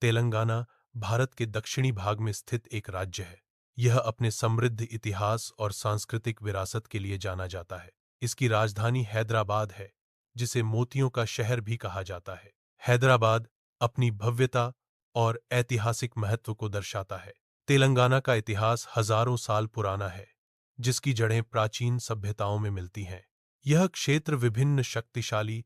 तेलंगाना भारत के दक्षिणी भाग में स्थित एक राज्य है। यह अपने समृद्ध इतिहास और सांस्कृतिक विरासत के लिए जाना जाता है। इसकी राजधानी हैदराबाद है, जिसे मोतियों का शहर भी कहा जाता है। हैदराबाद अपनी भव्यता और ऐतिहासिक महत्व को दर्शाता है। तेलंगाना का इतिहास हजारों साल पुराना है, जिसकी जड़ें प्राचीन सभ्यताओं में मिलती हैं। यह क्षेत्र विभिन्न शक्तिशाली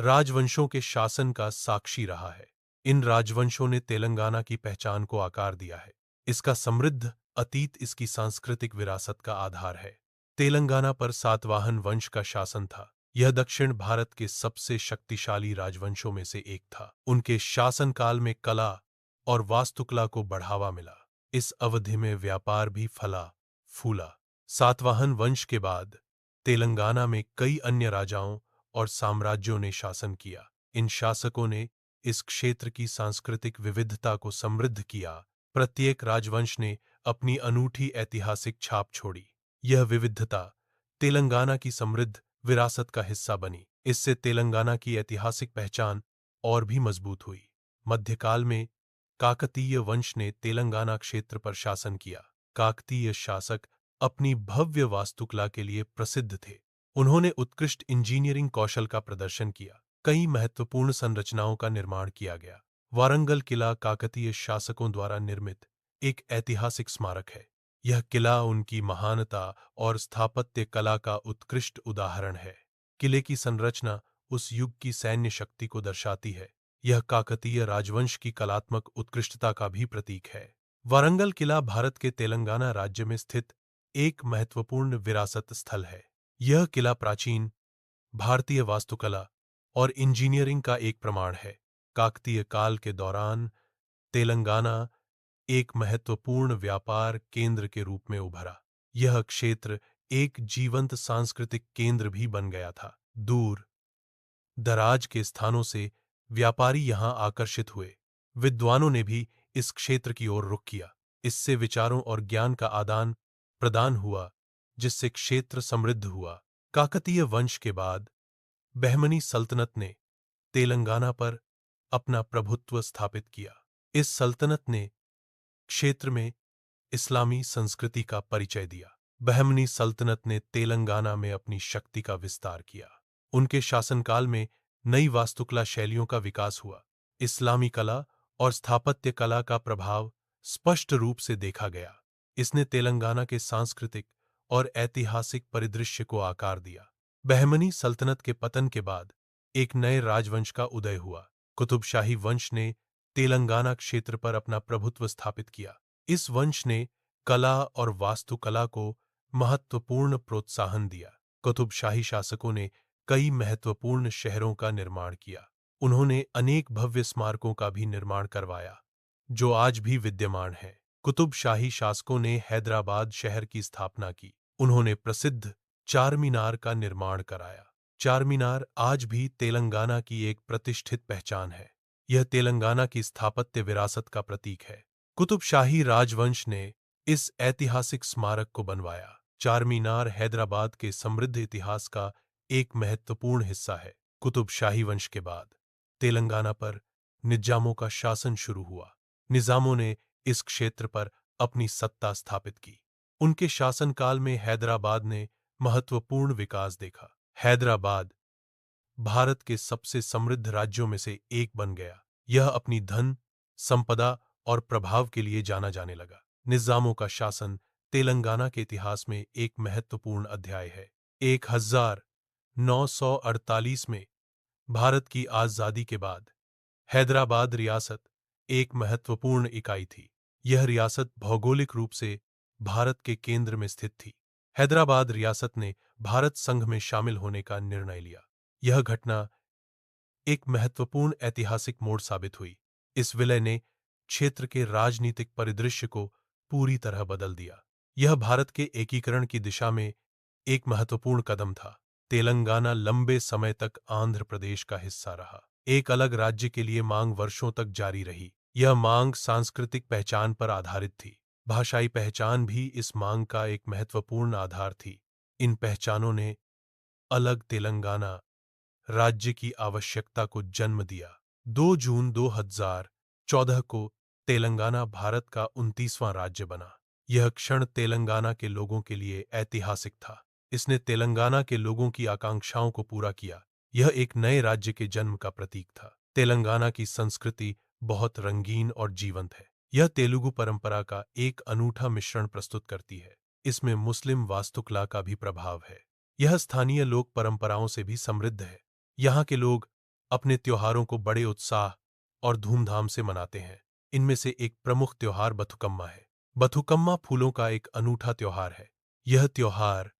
राजवंशों के शासन का साक्षी रहा है। इन राजवंशों ने तेलंगाना की पहचान को आकार दिया है। इसका समृद्ध अतीत इसकी सांस्कृतिक विरासत का आधार है। तेलंगाना पर सातवाहन वंश का शासन था। यह दक्षिण भारत के सबसे शक्तिशाली राजवंशों में से एक था। उनके शासनकाल में कला और वास्तुकला को बढ़ावा मिला। इस अवधि में व्यापार भी फला फूला। सातवाहन वंश के बाद तेलंगाना में कई अन्य राजाओं और साम्राज्यों ने शासन किया। इन शासकों ने इस क्षेत्र की सांस्कृतिक विविधता को समृद्ध किया। प्रत्येक राजवंश ने अपनी अनूठी ऐतिहासिक छाप छोड़ी। यह विविधता तेलंगाना की समृद्ध विरासत का हिस्सा बनी। इससे तेलंगाना की ऐतिहासिक पहचान और भी मजबूत हुई। मध्यकाल में काकतीय वंश ने तेलंगाना क्षेत्र पर शासन किया। काकतीय शासक अपनी भव्य वास्तुकला के लिए प्रसिद्ध थे। उन्होंने उत्कृष्ट इंजीनियरिंग कौशल का प्रदर्शन किया। कई महत्वपूर्ण संरचनाओं का निर्माण किया गया। वारंगल किला काकतीय शासकों द्वारा निर्मित एक ऐतिहासिक स्मारक है। यह किला उनकी महानता और स्थापत्य कला का उत्कृष्ट उदाहरण है। किले की संरचना उस युग की सैन्य शक्ति को दर्शाती है। यह काकतीय राजवंश की कलात्मक उत्कृष्टता का भी प्रतीक है। वारंगल किला भारत के तेलंगाना राज्य में स्थित एक महत्वपूर्ण विरासत स्थल है। यह किला प्राचीन भारतीय वास्तुकला और इंजीनियरिंग का एक प्रमाण है। काकतीय काल के दौरान तेलंगाना एक महत्वपूर्ण व्यापार केंद्र के रूप में उभरा। यह क्षेत्र एक जीवंत सांस्कृतिक केंद्र भी बन गया था। दूर दराज के स्थानों से व्यापारी यहां आकर्षित हुए। विद्वानों ने भी इस क्षेत्र की ओर रुख किया। इससे विचारों और ज्ञान का आदान प्रदान हुआ, जिससे क्षेत्र समृद्ध हुआ। काकतीय वंश के बाद बहमनी सल्तनत ने तेलंगाना पर अपना प्रभुत्व स्थापित किया। इस सल्तनत ने क्षेत्र में इस्लामी संस्कृति का परिचय दिया। बहमनी सल्तनत ने तेलंगाना में अपनी शक्ति का विस्तार किया। उनके शासनकाल में नई वास्तुकला शैलियों का विकास हुआ। इस्लामी कला और स्थापत्य कला का प्रभाव स्पष्ट रूप से देखा गया। इसने तेलंगाना के सांस्कृतिक और ऐतिहासिक परिदृश्य को आकार दिया। बहमनी सल्तनत के पतन के बाद एक नए राजवंश का उदय हुआ। कुतुबशाही वंश ने तेलंगाना क्षेत्र पर अपना प्रभुत्व स्थापित किया। इस वंश ने कला और वास्तुकला को महत्वपूर्ण प्रोत्साहन दिया। कुतुबशाही शासकों ने कई महत्वपूर्ण शहरों का निर्माण किया। उन्होंने अनेक भव्य स्मारकों का भी निर्माण करवाया, जो आज भी विद्यमान हैं। कुतुबशाही शासकों ने हैदराबाद शहर की स्थापना की। उन्होंने प्रसिद्ध चारमीनार का निर्माण कराया। चारमीनार आज भी तेलंगाना की एक प्रतिष्ठित पहचान है। यह तेलंगाना की स्थापत्य विरासत का प्रतीक है। कुतुबशाही राजवंश ने इस ऐतिहासिक स्मारक को बनवाया। चारमीनार हैदराबाद के समृद्ध इतिहास का एक महत्वपूर्ण हिस्सा है। कुतुबशाही वंश के बाद तेलंगाना पर निजामों का शासन शुरू हुआ। निजामों ने इस क्षेत्र पर अपनी सत्ता स्थापित की। उनके शासनकाल में हैदराबाद ने महत्वपूर्ण विकास देखा। हैदराबाद भारत के सबसे समृद्ध राज्यों में से एक बन गया। यह अपनी धन, संपदा और प्रभाव के लिए जाना जाने लगा। निजामों का शासन तेलंगाना के इतिहास में एक महत्वपूर्ण अध्याय है। 1948 में भारत की आजादी के बाद हैदराबाद रियासत एक महत्वपूर्ण इकाई थी। यह रियासत भौगोलिक रूप से भारत के केंद्र में स्थित थी। हैदराबाद रियासत ने भारत संघ में शामिल होने का निर्णय लिया। यह घटना एक महत्वपूर्ण ऐतिहासिक मोड़ साबित हुई। इस विलय ने क्षेत्र के राजनीतिक परिदृश्य को पूरी तरह बदल दिया। यह भारत के एकीकरण की दिशा में एक महत्वपूर्ण कदम था। तेलंगाना लंबे समय तक आंध्र प्रदेश का हिस्सा रहा। एक अलग राज्य के लिए मांग वर्षों तक जारी रही। यह मांग सांस्कृतिक पहचान पर आधारित थी। भाषाई पहचान भी इस मांग का एक महत्वपूर्ण आधार थी। इन पहचानों ने अलग तेलंगाना राज्य की आवश्यकता को जन्म दिया। 2 जून 2000 14 को तेलंगाना भारत का 29वां राज्य बना। यह क्षण तेलंगाना के लोगों के लिए ऐतिहासिक था। इसने तेलंगाना के लोगों की आकांक्षाओं को पूरा किया। यह एक नए राज्य के जन्म का प्रतीक था। तेलंगाना की संस्कृति बहुत रंगीन और जीवंत है। यह तेलुगु परंपरा का एक अनूठा मिश्रण प्रस्तुत करती है। इसमें मुस्लिम वास्तुकला का भी प्रभाव है। यह स्थानीय लोक परंपराओं से भी समृद्ध है। यहाँ के लोग अपने त्योहारों को बड़े उत्साह और धूमधाम से मनाते हैं। इनमें से एक प्रमुख त्योहार बथुकम्मा है। बथुकम्मा फूलों का एक अनूठा त्योहार है। यह त्योहार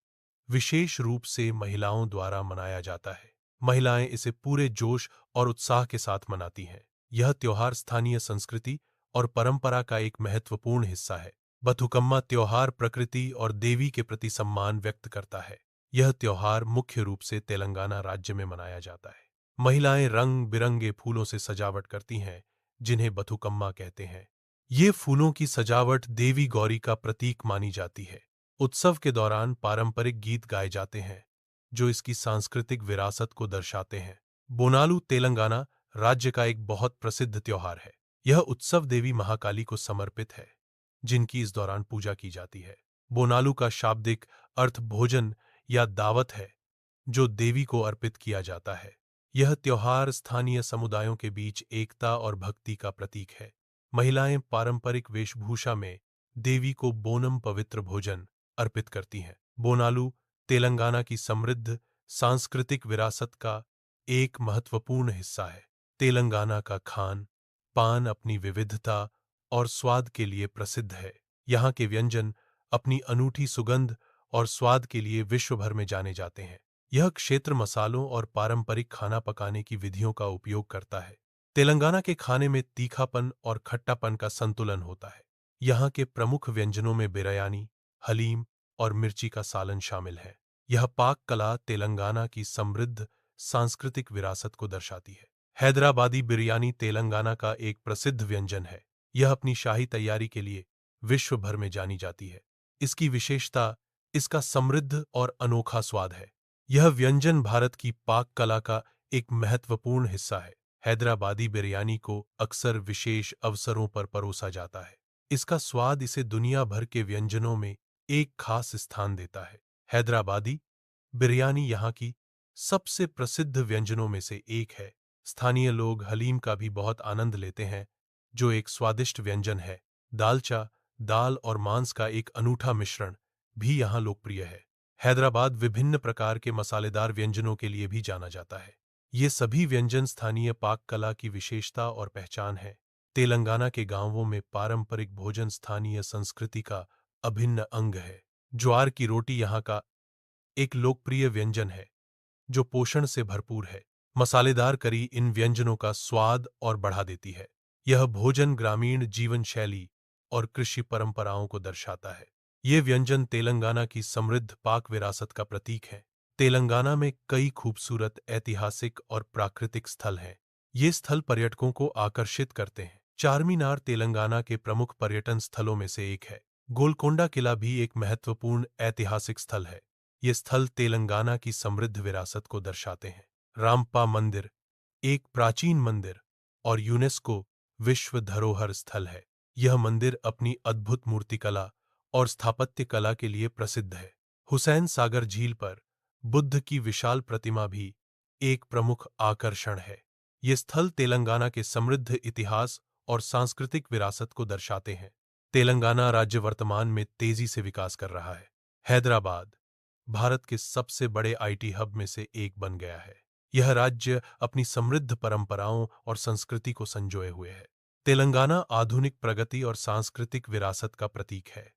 विशेष रूप से महिलाओं द्वारा मनाया जाता है। महिलाएं इसे पूरे जोश और उत्साह के साथ मनाती हैं। यह त्योहार स्थानीय संस्कृति और परंपरा का एक महत्वपूर्ण हिस्सा है। बथुकम्मा त्योहार प्रकृति और देवी के प्रति सम्मान व्यक्त करता है। यह त्योहार मुख्य रूप से तेलंगाना राज्य में मनाया जाता है। महिलाएं रंग बिरंगे फूलों से सजावट करती हैं, जिन्हें बथुकम्मा कहते हैं। ये फूलों की सजावट देवी गौरी का प्रतीक मानी जाती है। उत्सव के दौरान पारंपरिक गीत गाए जाते हैं, जो इसकी सांस्कृतिक विरासत को दर्शाते हैं। बोनालू तेलंगाना राज्य का एक बहुत प्रसिद्ध त्योहार है। यह उत्सव देवी महाकाली को समर्पित है, जिनकी इस दौरान पूजा की जाती है। बोनालू का शाब्दिक अर्थ भोजन या दावत है, जो देवी को अर्पित किया जाता है। यह त्योहार स्थानीय समुदायों के बीच एकता और भक्ति का प्रतीक है। महिलाएं पारंपरिक वेशभूषा में देवी को बोनम पवित्र भोजन अर्पित करती हैं। बोनालू तेलंगाना की समृद्ध सांस्कृतिक विरासत का एक महत्वपूर्ण हिस्सा है। तेलंगाना का खान पान अपनी विविधता और स्वाद के लिए प्रसिद्ध है। यहाँ के व्यंजन अपनी अनूठी सुगंध और स्वाद के लिए विश्व भर में जाने जाते हैं। यह क्षेत्र मसालों और पारंपरिक खाना पकाने की विधियों का उपयोग करता है। तेलंगाना के खाने में तीखापन और खट्टापन का संतुलन होता है। यहाँ के प्रमुख व्यंजनों में बिरयानी, हलीम और मिर्ची का सालन शामिल है। यह पाक कला तेलंगाना की समृद्ध सांस्कृतिक विरासत को दर्शाती है। हैदराबादी बिरयानी तेलंगाना का एक प्रसिद्ध व्यंजन है। यह अपनी शाही तैयारी के लिए विश्व भर में जानी जाती है। इसकी विशेषता इसका समृद्ध और अनोखा स्वाद है। यह व्यंजन भारत की पाक कला का एक महत्वपूर्ण हिस्सा है। हैदराबादी बिरयानी को अक्सर विशेष अवसरों पर परोसा जाता है। इसका स्वाद इसे दुनिया भर के व्यंजनों में एक खास स्थान देता है। हैदराबादी बिरयानी यहाँ की सबसे प्रसिद्ध व्यंजनों में से एक है। स्थानीय लोग हलीम का भी बहुत आनंद लेते हैं, जो एक स्वादिष्ट व्यंजन है। दालचा, दाल और मांस का एक अनूठा मिश्रण भी यहाँ लोकप्रिय है। हैदराबाद विभिन्न प्रकार के मसालेदार व्यंजनों के लिए भी जाना जाता है। ये सभी व्यंजन स्थानीय पाक कला की विशेषता और पहचान है। तेलंगाना के गांवों में पारंपरिक भोजन स्थानीय संस्कृति का अभिन्न अंग है। ज्वार की रोटी यहाँ का एक लोकप्रिय व्यंजन है, जो पोषण से भरपूर है। मसालेदार करी इन व्यंजनों का स्वाद और बढ़ा देती है। यह भोजन ग्रामीण जीवन शैली और कृषि परंपराओं को दर्शाता है। ये व्यंजन तेलंगाना की समृद्ध पाक विरासत का प्रतीक है। तेलंगाना में कई खूबसूरत ऐतिहासिक और प्राकृतिक स्थल हैं। ये स्थल पर्यटकों को आकर्षित करते हैं। चारमीनार तेलंगाना के प्रमुख पर्यटन स्थलों में से एक है। गोलकोंडा किला भी एक महत्वपूर्ण ऐतिहासिक स्थल है। ये स्थल तेलंगाना की समृद्ध विरासत को दर्शाते हैं। रामप्पा मंदिर एक प्राचीन मंदिर और यूनेस्को विश्व धरोहर स्थल है। यह मंदिर अपनी अद्भुत मूर्तिकला और स्थापत्य कला के लिए प्रसिद्ध है। हुसैन सागर झील पर बुद्ध की विशाल प्रतिमा भी एक प्रमुख आकर्षण है। ये स्थल तेलंगाना के समृद्ध इतिहास और सांस्कृतिक विरासत को दर्शाते हैं। तेलंगाना राज्य वर्तमान में तेजी से विकास कर रहा है। हैदराबाद भारत के सबसे बड़े आईटी हब में से एक बन गया है। यह राज्य अपनी समृद्ध परंपराओं और संस्कृति को संजोए हुए है। तेलंगाना आधुनिक प्रगति और सांस्कृतिक विरासत का प्रतीक है।